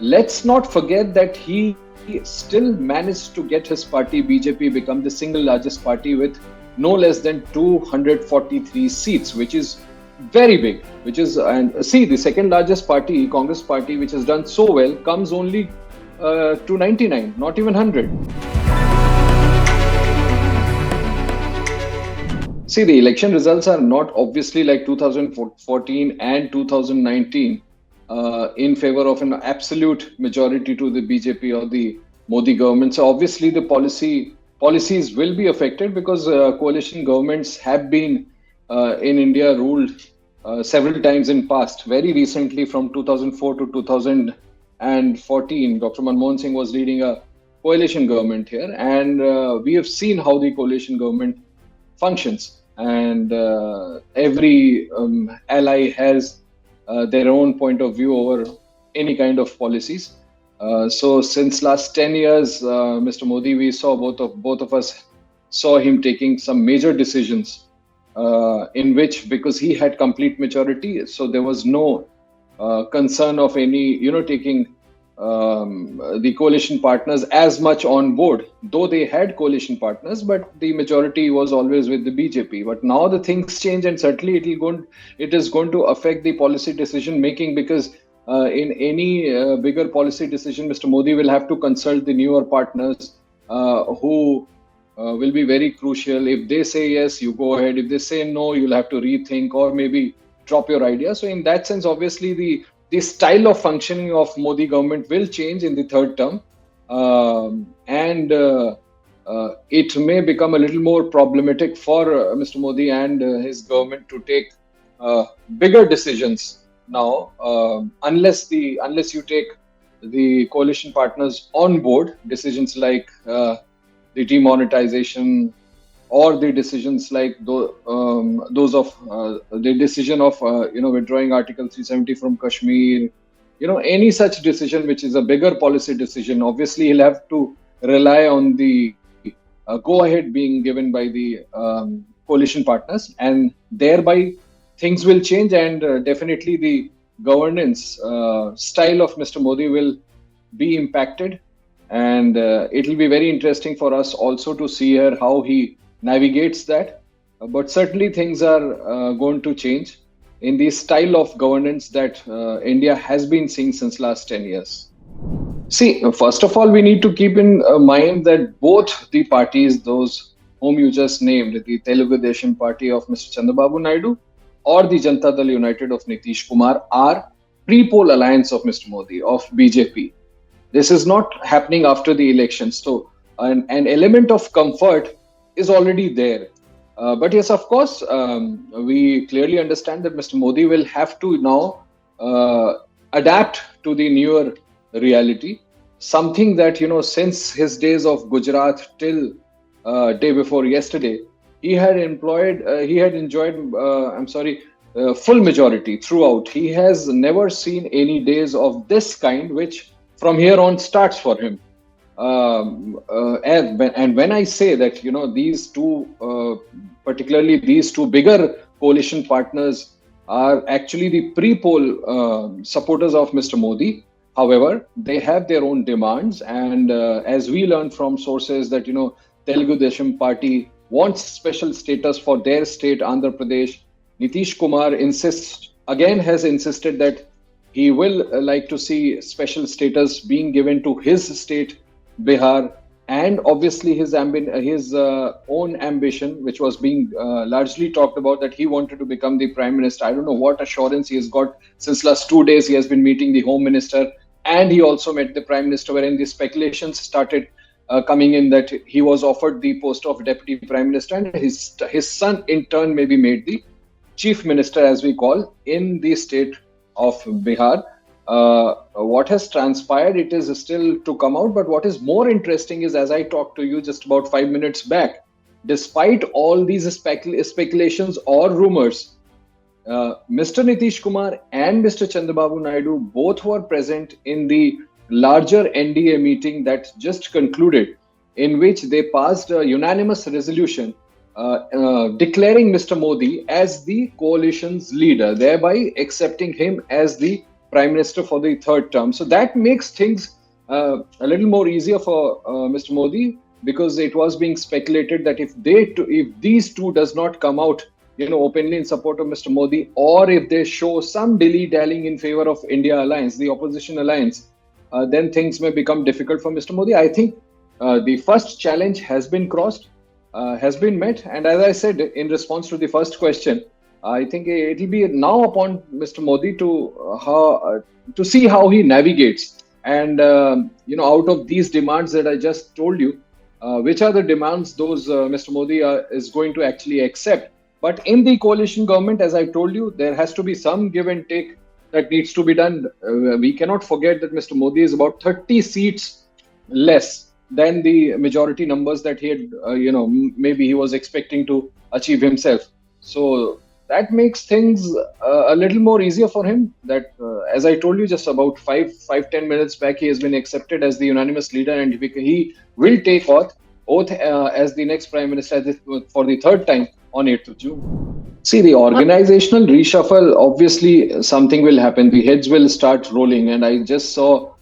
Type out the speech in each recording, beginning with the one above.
let's not forget that he still managed to get his party BJP become the single largest party with no less than 243 seats, which is very big. And see, the second largest party, Congress party, which has done so well, comes only to 99, not even 100. See, the election results are not obviously like 2014 and 2019 in favor of an absolute majority to the BJP or the Modi government. So obviously the policies will be affected because coalition governments have been in India ruled several times in past. Very recently, from 2004 to 2014, Dr. Manmohan Singh was leading a coalition government here, and we have seen how the coalition government functions. And every ally has their own point of view over any kind of policies. So since last 10 years, Mr. Modi, we saw both of us saw him taking some major decisions in which, because he had complete majority, so there was no concern of any, taking the coalition partners as much on board, though they had coalition partners, but the majority was always with the BJP. But now the things change, and certainly it is going to affect the policy decision making, because in any bigger policy decision, Mr. Modi will have to consult the newer partners who will be very crucial. If they say yes, you go ahead. If they say no, you'll have to rethink or maybe drop your idea. So in that sense, obviously the style of functioning of Modi government will change in the third term, and it may become a little more problematic for Mr. Modi and his government to take bigger decisions now, unless you take the coalition partners on board. Decisions like the demonetization, or the decisions like those of the decision of withdrawing Article 370 from Kashmir, any such decision which is a bigger policy decision, obviously he'll have to rely on the go-ahead being given by the coalition partners, and thereby things will change, and definitely the governance style of Mr. Modi will be impacted. And it will be very interesting for us also to see here how he navigates that. But certainly things are going to change in the style of governance that India has been seeing since last 10 years. See, first of all, we need to keep in mind that both the parties, those whom you just named, the Telugu Desam party of Mr. Chandrababu Naidu or the Janata Dal United of Nitish Kumar, are pre-poll alliance of Mr. Modi, of BJP. This is not happening after the elections. So an element of comfort is already there. But yes, of course, we clearly understand that Mr. Modi will have to now adapt to the newer reality. Something that, since his days of Gujarat till day before yesterday, he had enjoyed full majority throughout. He has never seen any days of this kind, which from here on starts for him. And when I say that, these two, particularly these two bigger coalition partners, are actually the pre-poll supporters of Mr. Modi. However, they have their own demands, and as we learned from sources that Telugu Desam party wants special status for their state, Andhra Pradesh. Nitish Kumar has insisted that he will like to see special status being given to his state, Bihar, and obviously his own ambition, which was being largely talked about, that he wanted to become the prime minister. I don't know what assurance he has got. Since last 2 days, he has been meeting the home minister, and he also met the prime minister, wherein the speculations started coming in that he was offered the post of deputy prime minister, and his son in turn may be made the chief minister, as we call, in the state of Bihar. What has transpired, it is still to come out. But what is more interesting is, as I talked to you just about 5 minutes back, despite all these speculations or rumors, Mr. Nitish Kumar and Mr. Chandrababu Naidu both were present in the larger NDA meeting that just concluded, in which they passed a unanimous resolution declaring Mr. Modi as the coalition's leader, thereby accepting him as the Prime Minister for the third term. So that makes things a little more easier for Mr. Modi, because it was being speculated that if these two does not come out, openly in support of Mr. Modi, or if they show some dilly-dallying in favor of India alliance, the opposition alliance, then things may become difficult for Mr. Modi. I think the first challenge has been crossed, has been met, and as I said in response to the first question, I think it will be now upon Mr. Modi to see how he navigates, and out of these demands that I just told you, which are the demands those Mr. Modi is going to actually accept. But in the coalition government, as I told you, there has to be some give and take that needs to be done. We cannot forget that Mr. Modi is about 30 seats less than the majority numbers that he had, maybe he was expecting to achieve himself. So that makes things a little more easier for him. That, as I told you just about 5-10 minutes back, he has been accepted as the unanimous leader, and he will take oath as the next Prime Minister for the third time on 8th of June. See, the organizational reshuffle, obviously something will happen. The heads will start rolling. And I just saw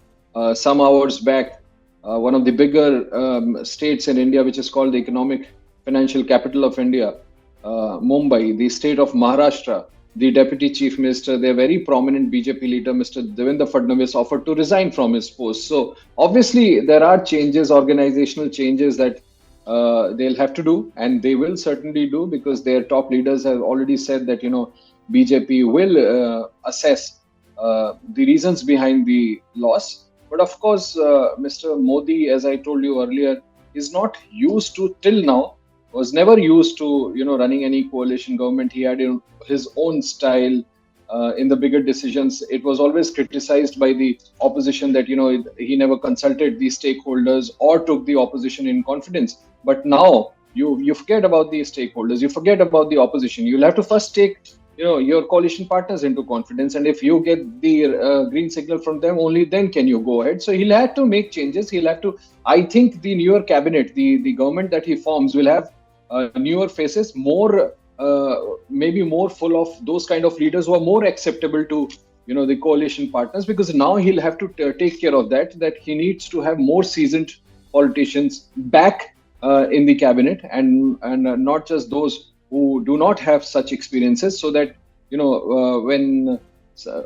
some hours back, one of the bigger states in India, which is called the economic financial capital of India, Mumbai, the state of Maharashtra, the deputy chief minister, their very prominent BJP leader, Mr. Devendra Fadnavis, offered to resign from his post. So obviously there are changes, organizational changes that they'll have to do, and they will certainly do, because their top leaders have already said that BJP will assess the reasons behind the loss. But of course, Mr. Modi, as I told you earlier, is not used to, till now, was never used to running any coalition government. He had his own style in the bigger decisions. It was always criticized by the opposition that he never consulted the stakeholders or took the opposition in confidence. But now you forget about the stakeholders, you forget about the opposition. You'll have to first take your coalition partners into confidence, and if you get the green signal from them, only then can you go ahead. So he'll have to make changes. He'll have to, I think the newer cabinet, the government that he forms, will have newer faces, more maybe more full of those kind of leaders who are more acceptable to the coalition partners, because now he'll have to take care of that he needs to have more seasoned politicians back in the cabinet, and not just those who do not have such experiences, so that when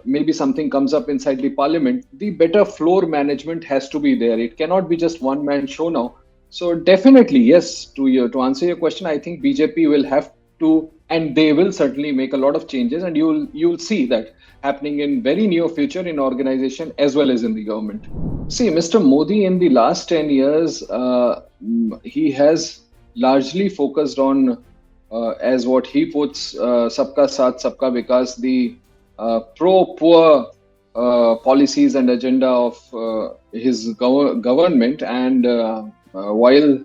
maybe something comes up inside the parliament, the better floor management has to be there. It cannot be just one man show now. So definitely, yes, to answer your question, I think BJP will have to, and they will certainly make a lot of changes, and you'll see that happening in very near future in organization as well as in the government. See, Mr. Modi in the last 10 years, he has largely focused on, as what he puts, Sabka Saath, Sabka Vikas, the pro-poor policies and agenda of his government. And while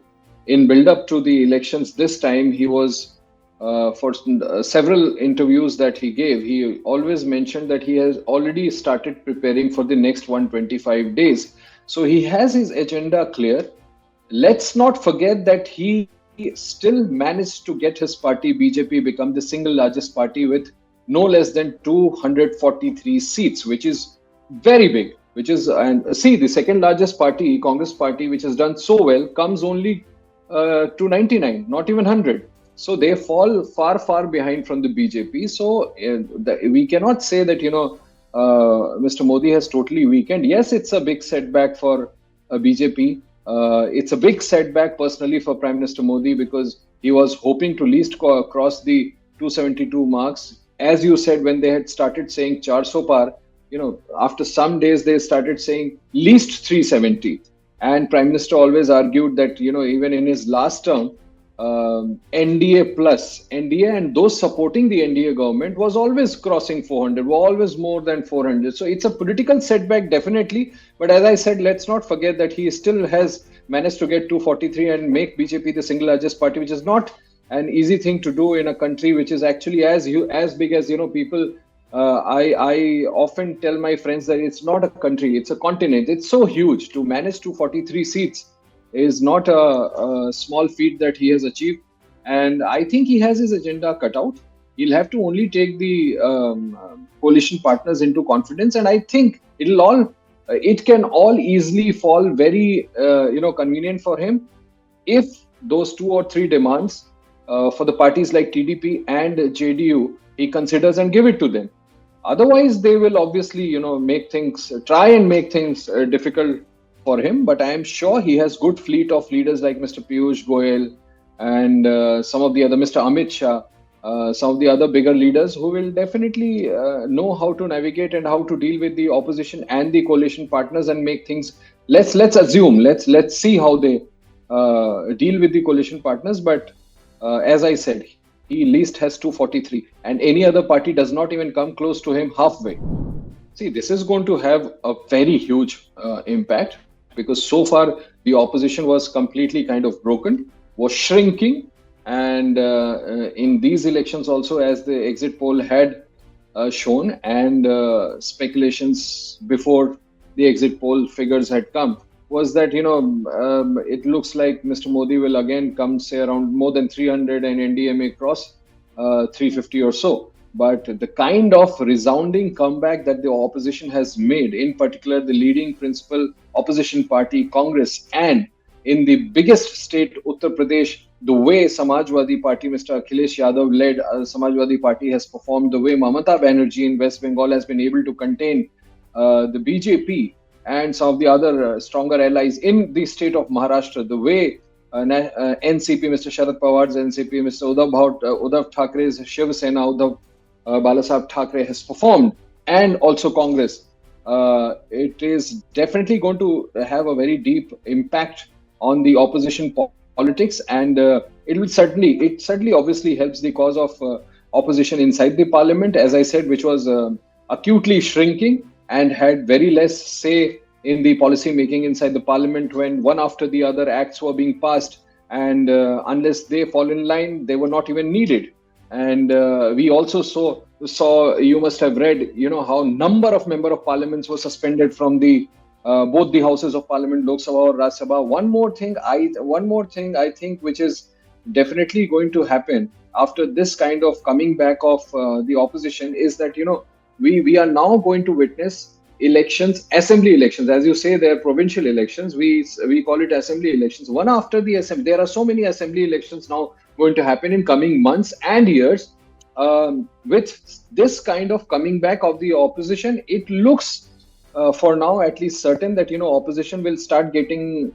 in build-up to the elections this time, he was, for several interviews that he gave, he always mentioned that he has already started preparing for the next 125 days. So he has his agenda clear. Let's not forget that he still managed to get his party, BJP, become the single largest party with no less than 243 seats, which is very big. And see, the second largest party, Congress party, which has done so well, comes only to 99, not even 100. So they fall far, far behind from the BJP. So we cannot say that, Mr. Modi has totally weakened. Yes, it's a big setback for BJP. It's a big setback personally for Prime Minister Modi, because he was hoping to least cross the 272 marks. As you said, when they had started saying 400 par, after some days they started saying least 370. And Prime Minister always argued that, even in his last term, NDA plus NDA and those supporting the NDA government was always crossing 400, were always more than 400. So it's a political setback, definitely. But as I said, let's not forget that he still has managed to get 243 and make BJP the single largest party, which is not an easy thing to do in a country which is actually as big as, people. I often tell my friends that it's not a country, it's a continent. It's so huge. To manage 243 seats is not a small feat that he has achieved. And I think he has his agenda cut out. He'll have to only take the coalition partners into confidence, and I think it can all easily fall very convenient for him if those two or three demands for the parties like TDP and JDU he considers and give it to them. Otherwise, they will obviously, try and make things difficult for him. But I am sure he has good fleet of leaders like Mr. Piyush Goyal and some of the other, Mr. Amit Shah, some of the other bigger leaders who will definitely know how to navigate and how to deal with the opposition and the coalition partners and make things. Let's see how they deal with the coalition partners. But as I said, he least has 243, and any other party does not even come close to him halfway. See, this is going to have a very huge impact, because so far the opposition was completely kind of broken, was shrinking, and in these elections also, as the exit poll had shown, and speculations before the exit poll figures had come, was that it looks like Mr. Modi will again come, say, around more than 300, and NDA may cross 350 or so. But the kind of resounding comeback that the opposition has made, in particular the leading principal opposition party, Congress, and in the biggest state, Uttar Pradesh, the way Samajwadi Party, Mr. Akhilesh Yadav led Samajwadi Party has performed, the way Mamata Banerjee in West Bengal has been able to contain the BJP and some of the other stronger allies in the state of Maharashtra, the way NCP, Mr. Sharad Pawar's NCP, Mr. Uddhav Thackeray's Shiv Sena, Uddhav Balasaheb Thackeray has performed, and also Congress, it is definitely going to have a very deep impact on the opposition politics, and it certainly obviously helps the cause of opposition inside the parliament, as I said, which was acutely shrinking and had very less say in the policy making inside the parliament when one after the other acts were being passed, and unless they fall in line, they were not even needed. And we also saw, you must have read, how number of member of parliaments were suspended from the both the houses of parliament, Lok Sabha or Raj Sabha. One more thing I think, which is definitely going to happen after this kind of coming back of the opposition, is that we are now going to witness elections, assembly elections. As you say, they're provincial elections. We call it assembly elections. One after the assembly. There are so many assembly elections now going to happen in coming months and years. With this kind of coming back of the opposition, it looks for now at least certain that opposition may start getting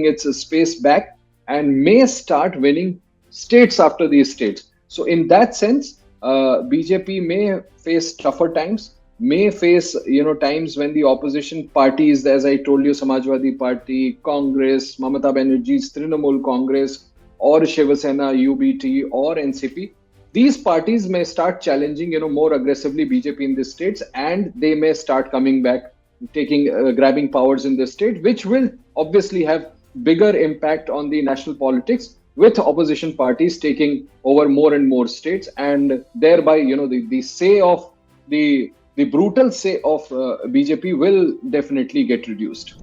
its space back and may start winning states after these states. So in that sense, BJP may face tougher times, may face times when the opposition parties, as I told you, Samajwadi Party, Congress, Mamata Banerjee's Trinamool Congress, or Shiv Sena, UBT, or NCP, these parties may start challenging more aggressively BJP in the states, and they may start coming back, grabbing powers in the state, which will obviously have bigger impact on the national politics, with opposition parties taking over more and more states, and thereby the say of the brutal say of BJP will definitely get reduced.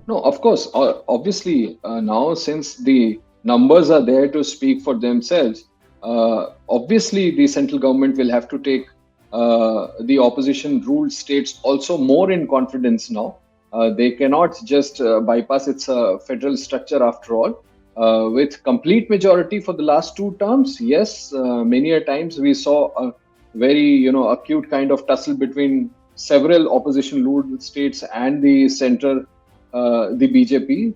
No, of course, obviously now, since the numbers are there to speak for themselves, obviously the central government will have to take the opposition ruled states also more in confidence now. They cannot just bypass its federal structure after all. With complete majority for the last two terms, yes, many a times we saw a very acute kind of tussle between several opposition ruled states and the center, the BJP,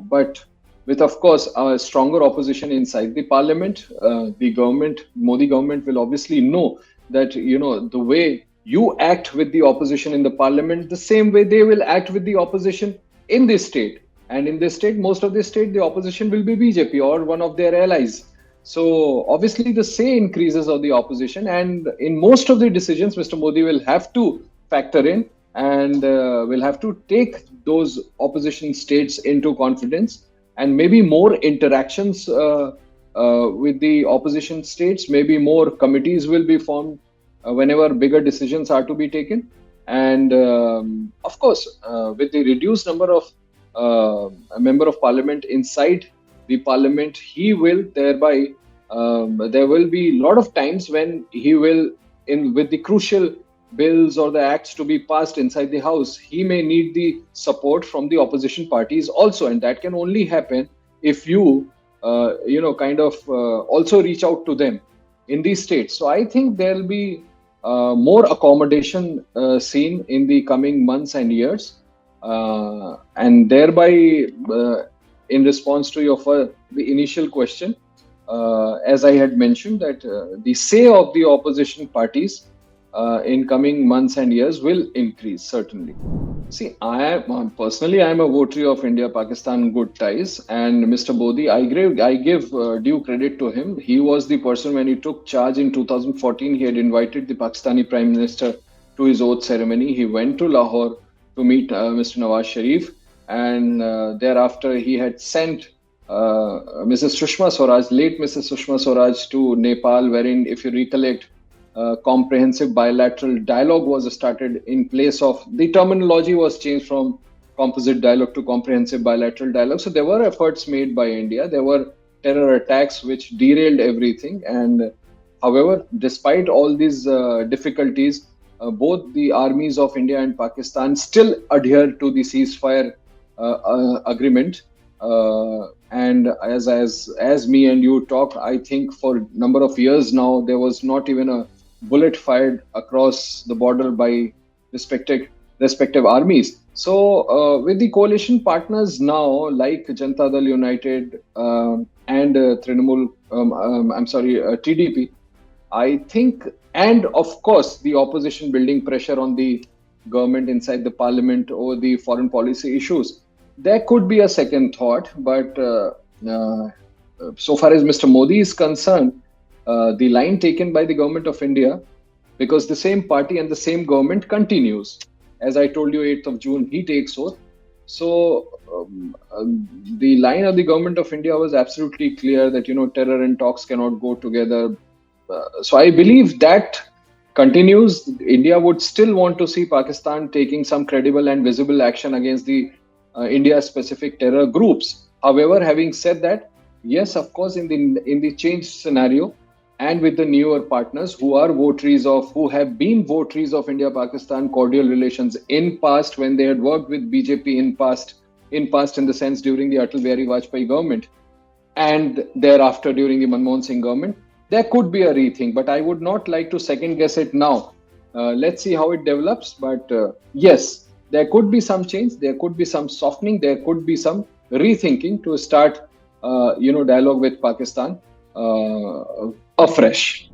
but with, of course, a stronger opposition inside the parliament, the Modi government will obviously know that the way you act with the opposition in the parliament, the same way they will act with the opposition in this state. And in this state, most of the state, the opposition will be BJP or one of their allies. So obviously the say increases of the opposition, and in most of the decisions, Mr. Modi will have to factor in and will have to take those opposition states into confidence, and maybe more interactions with the opposition states, maybe more committees will be formed whenever bigger decisions are to be taken. And of course, with the reduced number of a member of parliament inside the parliament, he will thereby there will be a lot of times when he will, with the crucial bills or the acts to be passed inside the house, he may need the support from the opposition parties also, and that can only happen if you also reach out to them in these states. So I think there will be more accommodation seen in the coming months and years, and thereby, in response to the initial question, as I had mentioned, that the say of the opposition parties in coming months and years will increase, certainly. See, I am personally, I am a votary of India-Pakistan good ties, and Mr. Modi, I give due credit to him. He was the person, when he took charge in 2014, he had invited the Pakistani Prime Minister to his oath ceremony. He went to Lahore to meet Mr. Nawaz Sharif, and thereafter he had sent Mrs. Sushma Swaraj, late Mrs. Sushma Swaraj, to Nepal, wherein, if you recollect, comprehensive bilateral dialogue was started. In place of, the terminology was changed from composite dialogue to comprehensive bilateral dialogue. So there were efforts made by India. There were terror attacks which derailed everything. And however, despite all these difficulties, both the armies of India and Pakistan still adhere to the ceasefire agreement. And as me and you talk, I think for a number of years now, there was not even a bullet fired across the border by respective armies. So with the coalition partners now, like Janata Dal United and TDP, I think, and of course the opposition building pressure on the government inside the parliament over the foreign policy issues, there could be a second thought. But so far as Mr. Modi is concerned, the line taken by the government of India, because the same party and the same government continues. As I told you, 8th of June, he takes oath. So the line of the government of India was absolutely clear that, terror and talks cannot go together. So I believe that continues. India would still want to see Pakistan taking some credible and visible action against the India-specific terror groups. However, having said that, yes, of course, in the changed scenario, and with the newer partners who have been votaries of India-Pakistan cordial relations in past, when they had worked with BJP in past in the sense during the Atal Bihari Vajpayee government, and thereafter during the Manmohan Singh government, there could be a rethink. But I would not like to second guess it now. Let's see how it develops. But yes, there could be some change, there could be some softening, there could be some rethinking to start, dialogue with Pakistan afresh.